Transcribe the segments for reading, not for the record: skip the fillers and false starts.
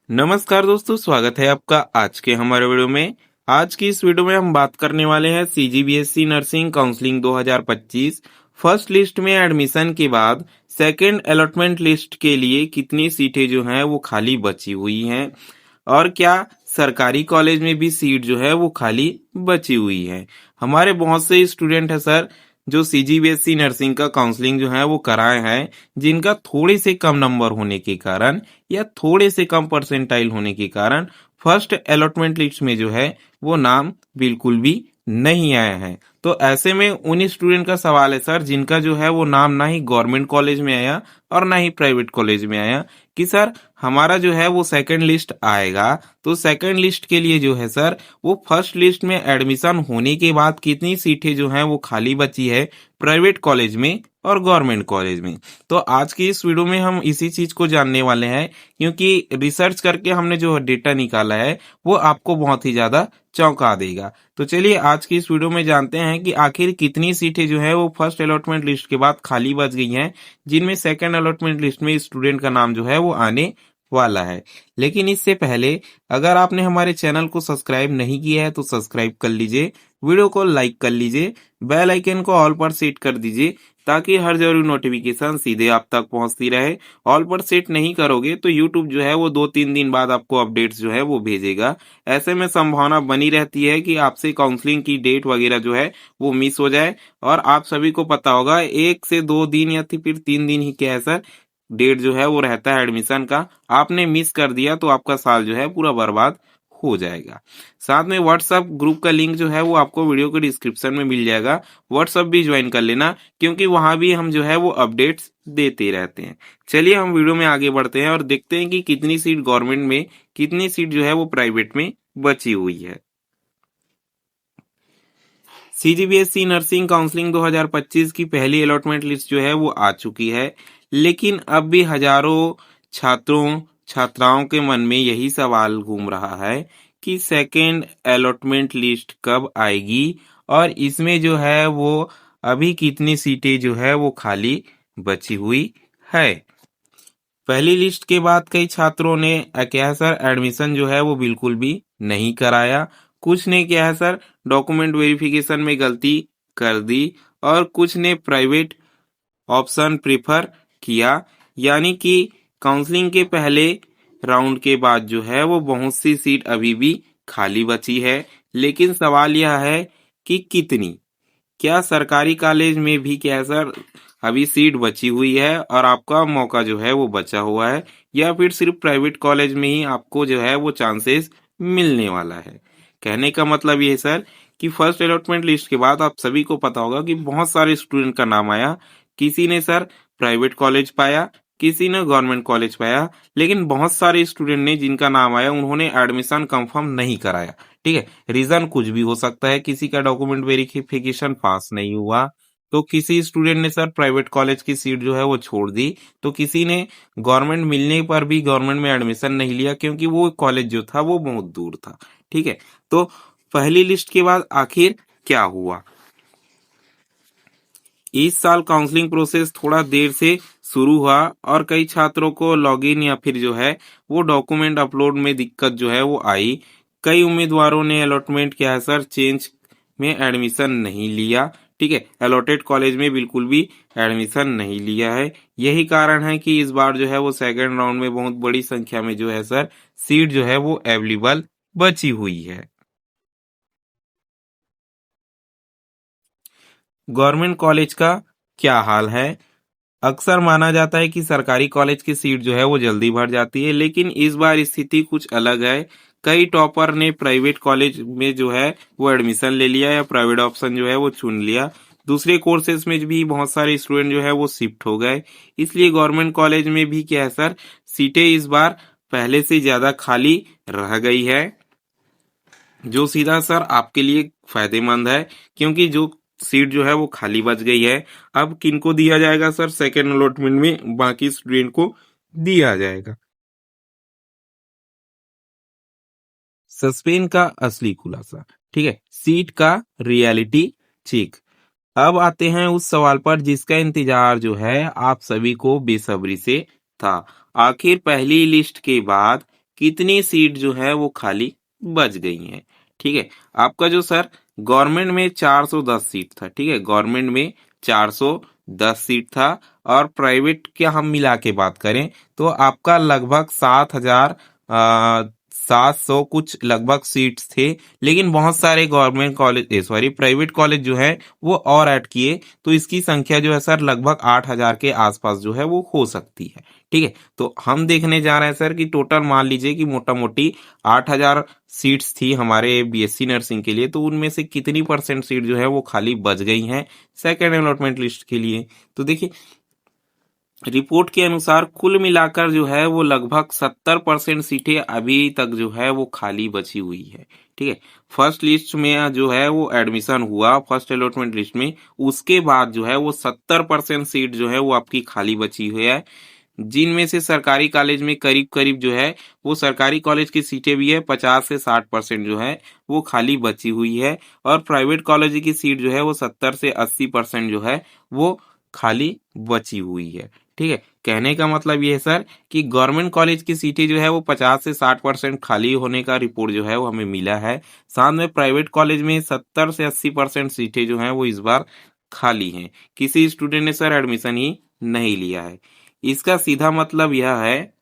नमस्कार दोस्तों, स्वागत है आपका आज के हमारे वीडियो में। आज की इस वीडियो में हम बात करने वाले हैं CGBSE nursing counselling 2025 first list में एडमिशन के बाद सेकंड अलॉटमेंट लिस्ट के लिए कितनी सीटें जो हैं वो खाली बची हुई हैं और क्या सरकारी कॉलेज में भी सीट जो है वो खाली बची हुई है। हमारे बहुत से स्टूडेंट हैं सर जो सीजीबीएसई नर्सिंग का काउंसलिंग जो है वो कराए हैं, जिनका थोड़े से कम नंबर होने के कारण या थोड़े से कम परसेंटाइल होने के कारण फर्स्ट अलॉटमेंट लिस्ट में जो है वो नाम बिल्कुल भी नहीं आया है। तो ऐसे में उन स्टूडेंट का सवाल है सर जिनका जो है वो नाम ना ही गवर्नमेंट कॉलेज में आया और ना ही प्राइवेट कॉलेज में आया, कि सर हमारा जो है वो सेकंड लिस्ट आएगा तो सेकंड लिस्ट के लिए जो है सर वो फर्स्ट लिस्ट में एडमिशन होने के बाद कितनी सीटें जो हैं वो खाली बची है प्राइवेट कॉलेज में और गवर्नमेंट कॉलेज में। तो आज की इस वीडियो में हम इसी चीज को जानने वाले हैं, क्योंकि रिसर्च करके हमने जो डेटा निकाला है वो आपको बहुत ही ज्यादा चौंका देगा। तो चलिए आज की इस वीडियो में जानते हैं कि आखिर कितनी सीटें जो है वो फर्स्ट अलॉटमेंट लिस्ट के बाद खाली बच गई हैं, जिनमें सेकंड अलॉटमेंट लिस्ट में स्टूडेंट का नाम जो है वो आने वाला है। लेकिन इससे पहले अगर आपने हमारे चैनल को सब्सक्राइब नहीं किया है तो सब्सक्राइब कर लीजिए, वीडियो को लाइक कर लीजिए, बेल आइकन को ऑल पर सेट कर दीजिए ताकि हर जरूरी नोटिफिकेशन सीधे आप तक पहुंचती रहे। ऑल पर सेट नहीं करोगे तो यूट्यूब जो है वो 2-3 दिन बाद आपको अपडेट्स जो है वो भेजेगा। ऐसे में संभावना बनी रहती है कि आपसे काउंसलिंग की डेट वगैरह जो है वो मिस हो जाए। और आप सभी को पता होगा 1 से 2 दिन या फिर 3 दिन ही क्या है सर डेट जो है वो रहता है एडमिशन का। आपने मिस कर दिया तो आपका साल जो है पूरा बर्बाद हो जाएगा। साथ में व्हाट्सएप ग्रुप का लिंक जो है वो आपको वीडियो के डिस्क्रिप्शन में मिल जाएगा, व्हाट्सएप भी ज्वाइन कर लेना क्योंकि वहां भी हम जो है वो अपडेट्स देते रहते हैं। चलिए हम वीडियो में आगे बढ़ते हैं और देखते हैं कि कितनी सीट गवर्नमेंट में, कितनी सीट जो है वो प्राइवेट में बची हुई है। सीजीबीएसई नर्सिंग काउंसलिंग 2025 की पहली अलॉटमेंट लिस्ट जो है वो आ चुकी है, लेकिन अब भी हजारों छात्रों छात्राओं के मन में यही सवाल घूम रहा है कि सेकेंड अलॉटमेंट लिस्ट कब आएगी और इसमें जो है वो अभी कितनी सीटें जो है वो खाली बची हुई है। पहली लिस्ट के बाद कई छात्रों ने क्या है सर एडमिशन जो है वो बिल्कुल भी नहीं कराया। कुछ ने क्या है सर डॉक्यूमेंट वेरिफिकेशन में गलती कर दी और कुछ ने प्राइवेट ऑप्शन प्रिफर किया। यानी कि काउंसलिंग के पहले राउंड के बाद जो है वो बहुत सी सीट अभी भी खाली बची है। लेकिन सवाल यह है कि कितनी, क्या सरकारी कॉलेज में भी क्या है सर अभी सीट बची हुई है और आपका मौका जो है वो बचा हुआ है, या फिर सिर्फ प्राइवेट कॉलेज में ही आपको जो है वो चांसेस मिलने वाला है। कहने का मतलब ये है सर कि फर्स्ट अलॉटमेंट लिस्ट के बाद आप सभी को पता होगा कि बहुत सारे स्टूडेंट का नाम आया। किसी ने सर प्राइवेट कॉलेज पाया, किसी ने गवर्नमेंट कॉलेज पाया, लेकिन बहुत सारे स्टूडेंट ने जिनका नाम आया उन्होंने एडमिशन कंफर्म नहीं कराया। ठीक है, रीजन कुछ भी हो सकता है, किसी का डॉक्यूमेंट वेरिफिकेशन पास नहीं हुआ, तो किसी स्टूडेंट ने सर प्राइवेट कॉलेज की सीट जो है वो छोड़ दी, तो किसी ने गवर्नमेंट मिलने पर भी गवर्नमेंट में एडमिशन नहीं लिया क्योंकि वो कॉलेज जो था वो बहुत दूर था। ठीक है, तो पहली लिस्ट के बाद आखिर क्या हुआ। इस साल काउंसलिंग प्रोसेस थोड़ा देर से शुरू हुआ और कई छात्रों को लॉगिन या फिर जो है वो डॉक्यूमेंट अपलोड में दिक्कत जो है वो आई। कई उम्मीदवारों ने अलॉटमेंट क्या है सर चेंज में एडमिशन नहीं लिया। ठीक है, अलॉटेड कॉलेज में बिल्कुल भी एडमिशन नहीं लिया है। यही कारण है कि इस बार जो है वो सेकेंड राउंड में बहुत बड़ी संख्या में जो है सर सीट जो है वो अवेलेबल बची हुई है। गवर्नमेंट कॉलेज का क्या हाल है। अक्सर माना जाता है कि सरकारी कॉलेज की सीट जो है वो जल्दी भर जाती है, लेकिन इस बार स्थिति कुछ अलग है। कई टॉपर ने प्राइवेट कॉलेज में जो है वो एडमिशन ले लिया या प्राइवेट ऑप्शन जो है वो चुन लिया। दूसरे कोर्सेज में भी बहुत सारे स्टूडेंट जो है वो शिफ्ट हो गए। इसलिए गवर्नमेंट कॉलेज में भी क्या है सर सीटें इस बार पहले से ज्यादा खाली रह गई है, जो सीधा सर आपके लिए फायदेमंद है क्योंकि जो सीट जो है वो खाली बच गई है। अब किनको दिया जाएगा सर सेकेंड अलॉटमेंट में, बाकी स्टूडेंट को दिया जाएगा। सस्पेन का असली खुलासा। ठीक है, सीट का रियलिटी चेक। अब आते हैं उस सवाल पर जिसका इंतजार जो है आप सभी को बेसब्री से था। आखिर पहली लिस्ट के बाद कितनी सीट जो है वो खाली बच गई हैं। ठीक है, आपका जो सर गवर्नमेंट में 410 सीट था। ठीक है, गवर्नमेंट में 410 सीट था और प्राइवेट के हम मिला के बात करें तो आपका लगभग 7,700 कुछ लगभग सीट्स थे। लेकिन बहुत सारे government college sorry private college जो है वो और ऐड किए, तो इसकी संख्या जो है सर लगभग 8,000 के आसपास जो है वो हो सकती है। ठीक है, तो हम देखने जा रहे हैं सर कि टोटल मान लीजिए कि मोटा मोटी 8,000 सीट्स थी हमारे बीएससी नर्सिंग के लिए, तो उनमें से कितनी परसेंट सीट जो है वो खाली बच गई हैं सेकेंड अलॉटमेंट लिस्ट के लिए। तो देखिए, रिपोर्ट के अनुसार कुल मिलाकर जो है वो लगभग 70% सीटें अभी तक जो है वो खाली बची हुई है। ठीक है, फर्स्ट लिस्ट में जो है वो एडमिशन हुआ फर्स्ट अलॉटमेंट लिस्ट में, उसके बाद जो है वो 70% सीट जो है वो आपकी खाली बची हुई है, जिनमें से सरकारी कॉलेज में करीब करीब जो है वो सरकारी कॉलेज की सीटें भी है 50 से 60% जो है वो खाली बची हुई है, और प्राइवेट कॉलेज की सीट जो है वो 70 से 80% जो है वो खाली बची हुई है। ठीक है, कहने का मतलब ये है सर कि गवर्नमेंट कॉलेज की सीटें जो है वो 50 से 60% खाली होने का रिपोर्ट जो है वो हमें मिला है। साथ में प्राइवेट कॉलेज में 70 से 80% सीटें जो हैं वो इस बार खाली हैं, किसी स्टूडेंट ने सर एडमिशन ही नहीं लिया है। इसका सीधा मतलब यह है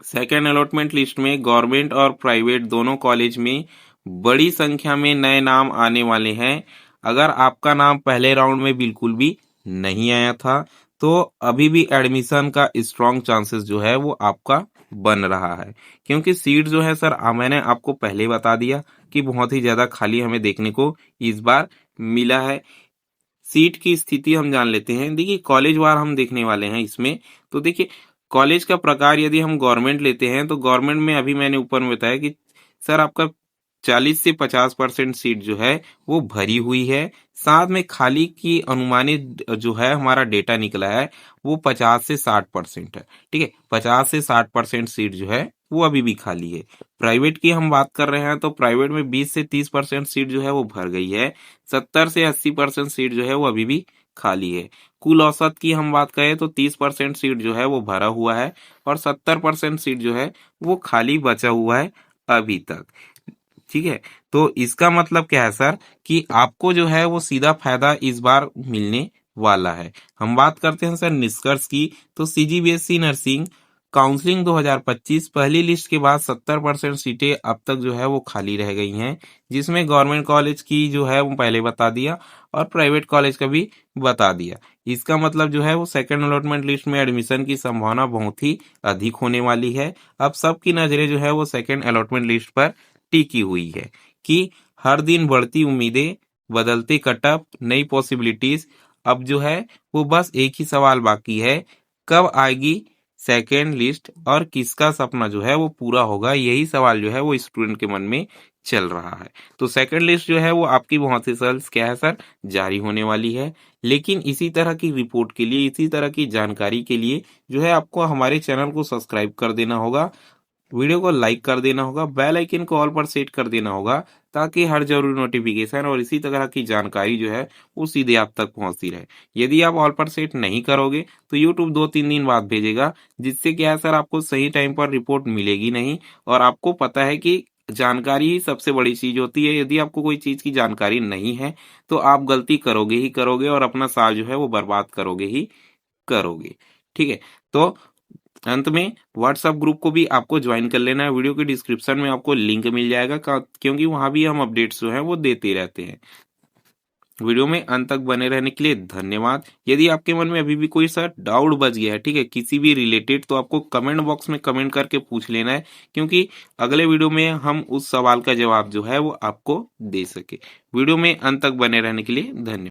सेकेंड अलॉटमेंट लिस्ट में गवर्नमेंट और प्राइवेट दोनों कॉलेज में बड़ी संख्या में नए नाम आने वाले हैं। अगर आपका नाम पहले राउंड में बिल्कुल भी नहीं आया था तो अभी भी एडमिशन का स्ट्रॉन्ग चांसेस जो है वो आपका बन रहा है, क्योंकि सीट जो है सर मैंने आपको पहले बता दिया कि बहुत ही ज्यादा खाली हमें देखने को इस बार मिला है। सीट की स्थिति हम जान लेते हैं। देखिए, कॉलेज वार हम देखने वाले हैं इसमें। तो देखिए, कॉलेज का प्रकार यदि हम गवर्नमेंट लेते हैं तो गवर्नमेंट में अभी मैंने ऊपर में बताया कि सर आपका 40 से 50% सीट जो है वो भरी हुई है। साथ में खाली की अनुमानित जो है हमारा डेटा निकला है वो 50 से 60% है। ठीक है, 50 से 60% सीट जो है वो अभी भी खाली है। प्राइवेट की हम बात कर रहे हैं तो प्राइवेट में 20 से 30% सीट जो है वो भर गई है। 70 से 80% सीट जो है वो अभी भी खाली है। कुल औसत की हम बात करें तो 30% सीट जो है वो भरा हुआ है और 70% सीट जो है वो खाली बचा हुआ है अभी तक। ठीक है, तो इसका मतलब क्या है सर कि आपको जो है वो सीधा फायदा इस बार मिलने वाला है। हम बात करते हैं सर निष्कर्ष की, तो सीजीबीएसई नर्सिंग काउंसलिंग 2025 पहली लिस्ट के बाद 70% सीटें अब तक जो है वो खाली रह गई हैं, जिसमें गवर्नमेंट कॉलेज की जो है वो पहले बता दिया और प्राइवेट कॉलेज का भी बता दिया। इसका मतलब जो है वो सेकेंड अलॉटमेंट लिस्ट में एडमिशन की संभावना बहुत ही अधिक होने वाली है। अब सबकी नजरें जो है वो सेकेंड अलॉटमेंट लिस्ट पर टिकी हुई है कि हर दिन बढ़ती उम्मीदें, बदलते कटअप, नई पॉसिबिलिटीज। अब जो है वो बस एक ही सवाल बाकी है, कब आएगी सेकेंड लिस्ट और किसका सपना जो है वो पूरा होगा। यही सवाल जो है वो स्टूडेंट के मन में चल रहा है। तो सेकेंड लिस्ट जो है वो आपकी बहुत ही जल्द क्या है सर जारी होने वाली है। लेकिन इसी तरह की रिपोर्ट के लिए, इसी तरह की जानकारी के लिए जो है आपको हमारे चैनल को सब्सक्राइब कर देना होगा, वीडियो को लाइक कर देना होगा, बेल आइकन को ऑल पर सेट कर देना होगा, ताकि हर जरूरी नोटिफिकेशन और इसी तरह की जानकारी जो है वो सीधे आप तक पहुंचती रहे। यदि आप ऑल पर सेट नहीं करोगे तो यूट्यूब 2-3 दिन बाद भेजेगा, जिससे क्या है सर आपको सही टाइम पर रिपोर्ट मिलेगी नहीं। और आपको पता है कि जानकारी ही सबसे बड़ी चीज होती है। यदि आपको कोई चीज की जानकारी नहीं है तो आप गलती करोगे ही करोगे और अपना साल जो है वो बर्बाद करोगे ही करोगे। ठीक है, तो अंत में व्हाट्सएप ग्रुप को भी आपको ज्वाइन कर लेना है। वीडियो के डिस्क्रिप्शन में आपको लिंक मिल जाएगा क्योंकि वहां भी हम अपडेट्स जो हैं वो देते रहते हैं। वीडियो में अंत तक बने रहने के लिए धन्यवाद। यदि आपके मन में अभी भी कोई सा डाउट बच गया है, ठीक है, किसी भी रिलेटेड, तो आपको कमेंट बॉक्स में कमेंट करके पूछ लेना है, क्योंकि अगले वीडियो में हम उस सवाल का जवाब जो है वो आपको दे सके। वीडियो में अंत तक बने रहने के लिए धन्यवाद।